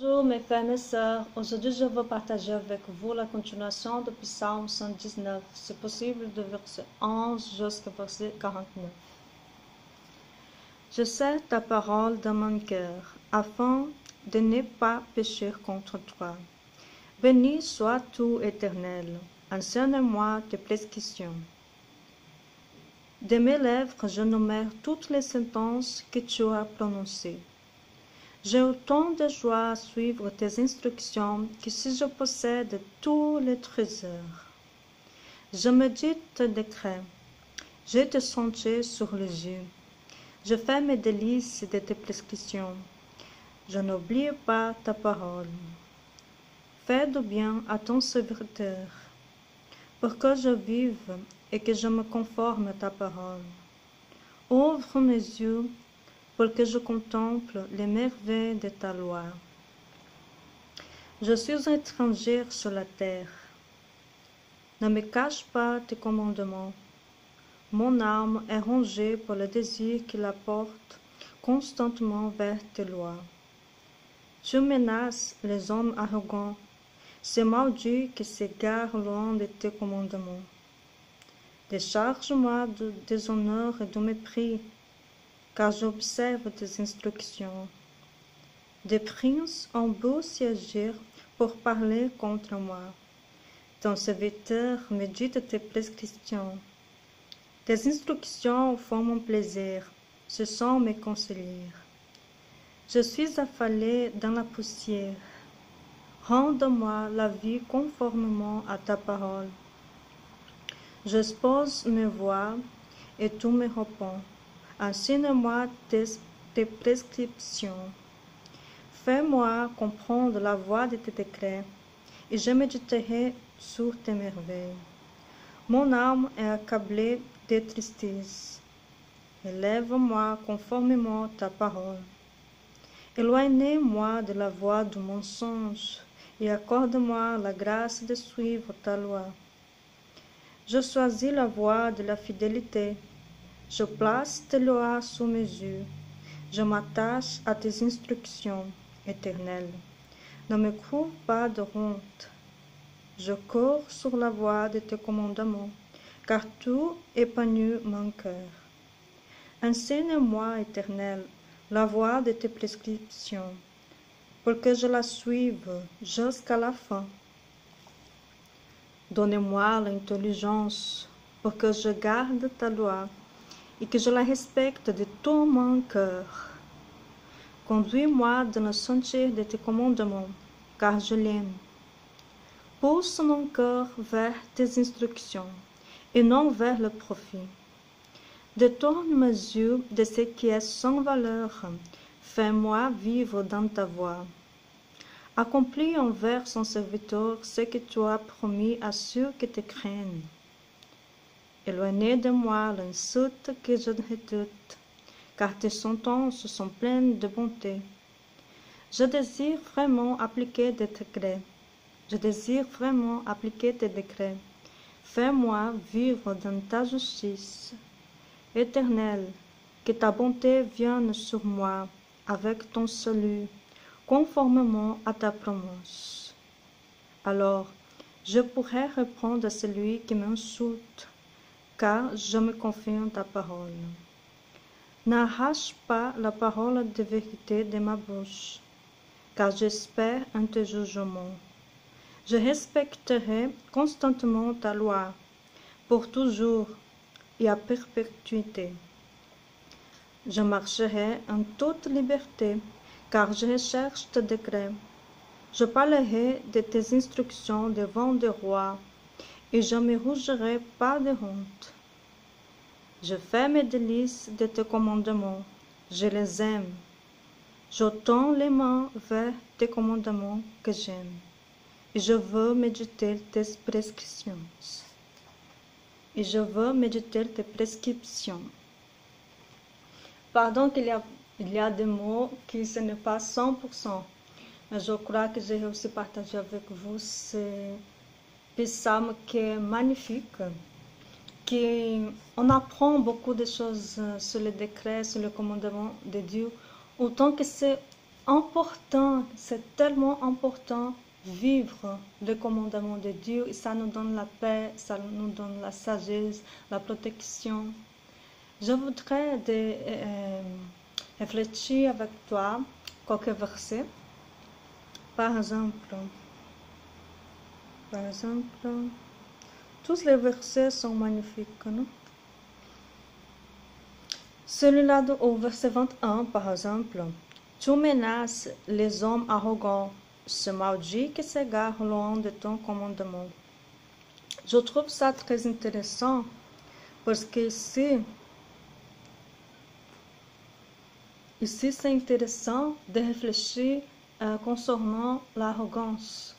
Bonjour mes frères et mes sœurs, aujourd'hui je veux partager avec vous la continuation du psaume 119, c'est possible de verset 11 jusqu'au verset 49. Je sais ta parole dans mon cœur, afin de ne pas pécher contre toi. Béni sois-tu, Éternel, enseigne-moi tes prescriptions. De mes lèvres je numère toutes les sentences que tu as prononcées. J'ai autant de joie à suivre tes instructions que si je possède tous les trésors. Je médite tes décrets. J'ai tes sentiers sur les yeux. Je fais mes délices de tes prescriptions. Je n'oublie pas ta parole. Fais du bien à ton serviteur, pour que je vive et que je me conforme à ta parole. Ouvre mes yeux pour que je contemple les merveilles de ta loi. Je suis un étranger sur la terre. Ne me cache pas tes commandements. Mon âme est rongée par le désir qui la porte constamment vers tes lois. Tu menaces les hommes arrogants, ces maudits qui s'égarent loin de tes commandements. Décharge-moi du déshonneur et du mépris, car j'observe tes instructions. Des princes ont beau siéger pour parler contre moi. Ton serviteur médite tes prescriptions. Tes instructions font mon plaisir, ce sont mes conseillers. Je suis affalé dans la poussière. Rends-moi la vie conformément à ta parole. J'expose mes voies et tu me réponds. Enseigne-moi tes prescriptions. Fais-moi comprendre la voie de tes décrets, et je méditerai sur tes merveilles. Mon âme est accablée de tristesse. Élève-moi conformément à ta parole. Éloignez-moi de la voie du mensonge, et accorde-moi la grâce de suivre ta loi. Je choisis la voie de la fidélité. Je place tes lois sous mes yeux. Je m'attache à tes instructions, Éternel. Ne me couvre pas de honte. Je cours sur la voie de tes commandements, car tu épanouis mon cœur. Enseigne-moi, Éternel, la voie de tes prescriptions, pour que je la suive jusqu'à la fin. Donne-moi l'intelligence pour que je garde ta loi et que je la respecte de tout mon cœur. Conduis-moi dans le sentier de tes commandements, car je l'aime. Pousse mon cœur vers tes instructions et non vers le profit. Détourne mes yeux de ce qui est sans valeur. Fais-moi vivre dans ta voie. Accomplis envers son serviteur ce que tu as promis à ceux qui te craignent. Éloignez de moi l'insulte que je redoute, car tes sentences sont pleines de bonté. Je désire vraiment appliquer tes décrets. Je désire vraiment appliquer tes décrets. Fais-moi vivre dans ta justice. Éternel, que ta bonté vienne sur moi avec ton salut, conformément à ta promesse. Alors, je pourrai répondre à celui qui m'insulte, car je me confie en ta parole. N'arrache pas la parole de vérité de ma bouche, car j'espère en tes jugements. Je respecterai constamment ta loi, pour toujours et à perpétuité. Je marcherai en toute liberté, car je recherche tes décrets. Je parlerai de tes instructions devant des rois, et je ne me rougirai pas de honte. Je fais mes délices de tes commandements, je les aime. Je tends les mains vers tes commandements que j'aime, et je veux méditer tes prescriptions. Pardon qu'il y a des mots qui ce n'est pas 100%, mais je crois que j'ai réussi à partager avec vous ce psaume qui est magnifique, on apprend beaucoup de choses sur les décrets, sur le commandement de Dieu, autant que c'est important, c'est tellement important vivre le commandement de Dieu et ça nous donne la paix, ça nous donne la sagesse, la protection. Je voudrais réfléchir avec toi quelques versets. Par exemple, tous les versets sont magnifiques, non? Celui-là au verset 21, par exemple, tu menaces les hommes arrogants, ce maudit qui s'égare loin de ton commandement. Je trouve ça très intéressant parce que ici c'est intéressant de réfléchir concernant l'arrogance.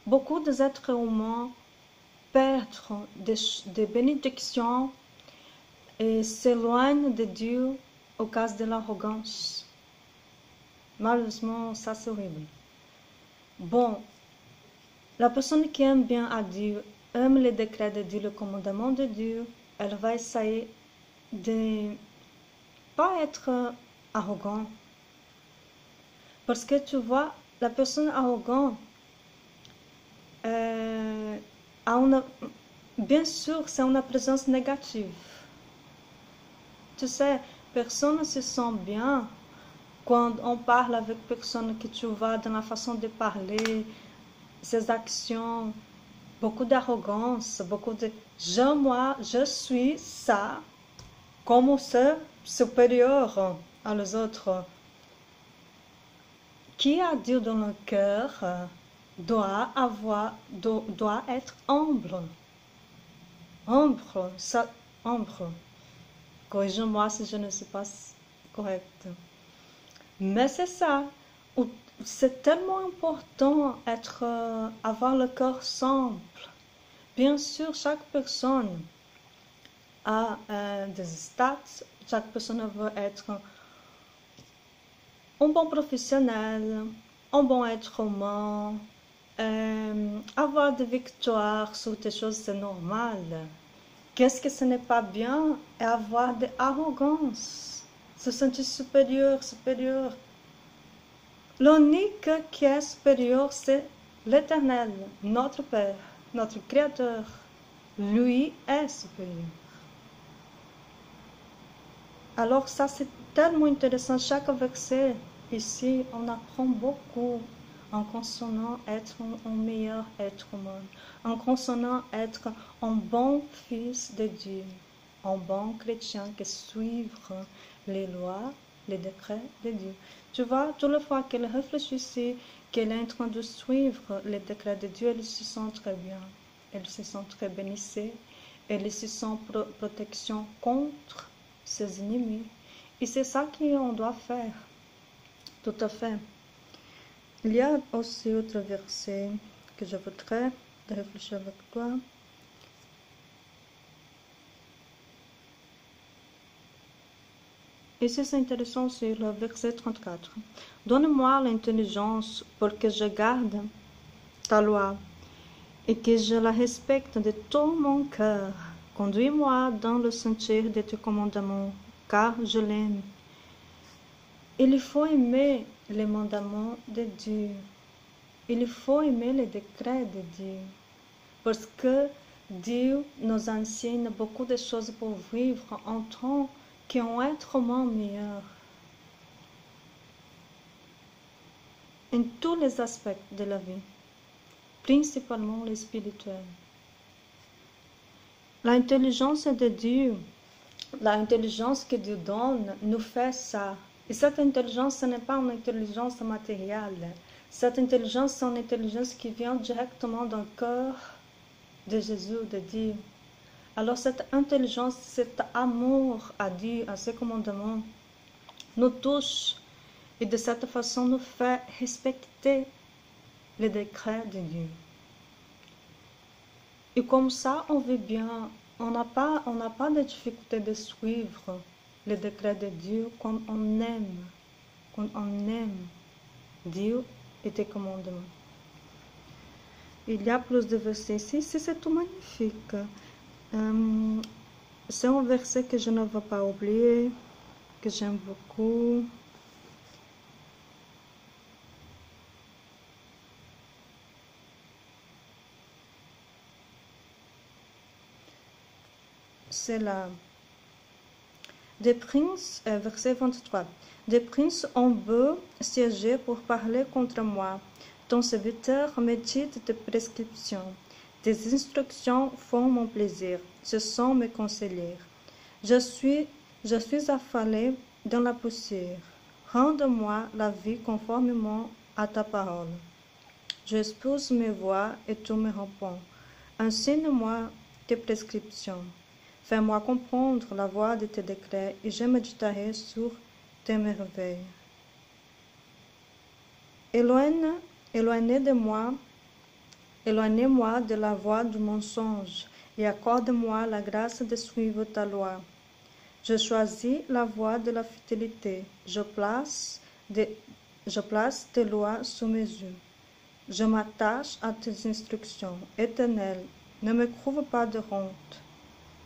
Beaucoup des êtres humains perdent des bénédictions et s'éloignent de Dieu au cas de l'arrogance. Malheureusement, ça c'est horrible. Bon, la personne qui aime bien à Dieu, aime les décrets de Dieu, le commandement de Dieu, elle va essayer de pas être arrogant. Parce que tu vois, la personne arrogante bien sûr, c'est une présence négative. Tu sais, personne ne se sent bien quand on parle avec personne que tu vois dans la façon de parler, ses actions, beaucoup d'arrogance, beaucoup de moi, je suis ça, comme c'est supérieur à les autres. Qui a Dieu dans le cœur doit être humble. Humble. Corrige-moi si je ne suis pas correcte. Mais c'est ça. C'est tellement important avoir le cœur simple. Bien sûr, chaque personne a des stats. Chaque personne veut être un bon professionnel, un bon être humain. Avoir des victoires sur des choses, c'est normal. Qu'est-ce que ce n'est pas bien? Avoir de l'arrogance, se sentir supérieur. L'unique qui est supérieur, c'est l'Éternel, notre Père, notre Créateur. Lui est supérieur. Alors ça, c'est tellement intéressant. Chaque verset, ici, on apprend beaucoup en consonnant être un meilleur être humain, en consonnant être un bon fils de Dieu, un bon chrétien qui suit les lois, les décrets de Dieu. Tu vois, toutes les fois qu'elle réfléchit, qu'elle est en train de suivre les décrets de Dieu, elle se sent très bien, elle se sent très bénie, elle se sent protection contre ses ennemis. Et c'est ça qu'on doit faire, tout à fait. Il y a aussi autre verset que je voudrais réfléchir avec toi. Et c'est intéressant, c'est le verset 34. Donne-moi l'intelligence pour que je garde ta loi et que je la respecte de tout mon cœur. Conduis-moi dans le sentier de tes commandements, car je l'aime. Il faut aimer les mandaments de Dieu. Il faut aimer les décrets de Dieu. Parce que Dieu nous enseigne beaucoup de choses pour vivre en tant qu'un être humain meilleur. En tous les aspects de la vie, principalement les spirituels. L'intelligence de Dieu, l'intelligence que Dieu donne, nous fait ça. Et cette intelligence, ce n'est pas une intelligence matérielle. Cette intelligence, c'est une intelligence qui vient directement dans le cœur de Jésus, de Dieu. Alors cette intelligence, cet amour à Dieu, à ses commandements, nous touche et de cette façon nous fait respecter les décrets de Dieu. Et comme ça, on vit bien, on n'a pas de difficulté de suivre les décrets de Dieu quand on aime Dieu et tes commandements. Il y a plus de versets ici, c'est tout magnifique. C'est un verset que je ne vais pas oublier, que j'aime beaucoup. cela. Verset 23. Des princes ont beau siéger pour parler contre moi. Ton serviteur médite tes prescriptions. Tes instructions font mon plaisir. Ce sont mes conseillers. Je suis affalé dans la poussière. Rende-moi la vie conformément à ta parole. Je épouse mes voies et tu me réponds. Enseigne-moi tes prescriptions. Fais-moi comprendre la voie de tes décrets et je méditerai sur tes merveilles. Éloignez-moi de la voie du mensonge et accorde-moi la grâce de suivre ta loi. Je choisis la voie de la fidélité. Je place tes lois sous mes yeux. Je m'attache à tes instructions. Éternel, ne me trouve pas de honte.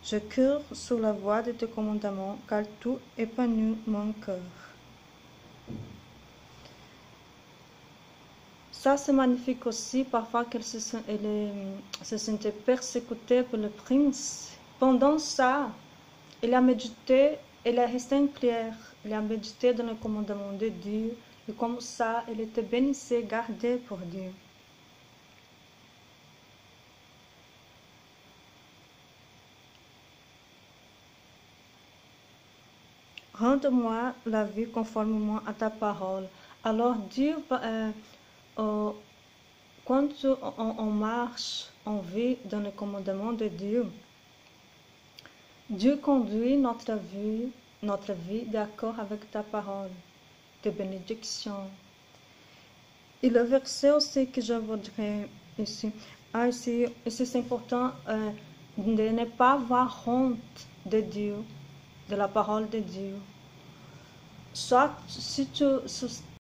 Je cours sur la voie de tes commandements, car tout épanouit mon cœur. Ça, c'est magnifique aussi, parfois qu'elle se sentait persécutée par le prince. Pendant ça, elle a médité, elle est restée en prière, elle a médité dans le commandement de Dieu, et comme ça, elle était bénie, gardée pour Dieu. Rende-moi la vie conformément à ta parole. Alors Dieu, quand on marche, on vit dans le commandement de Dieu, Dieu conduit notre vie d'accord avec ta parole, de bénédiction. Et le verset aussi que je voudrais ici, ici c'est important de ne pas avoir honte de Dieu, de la parole de Dieu. Soit si tu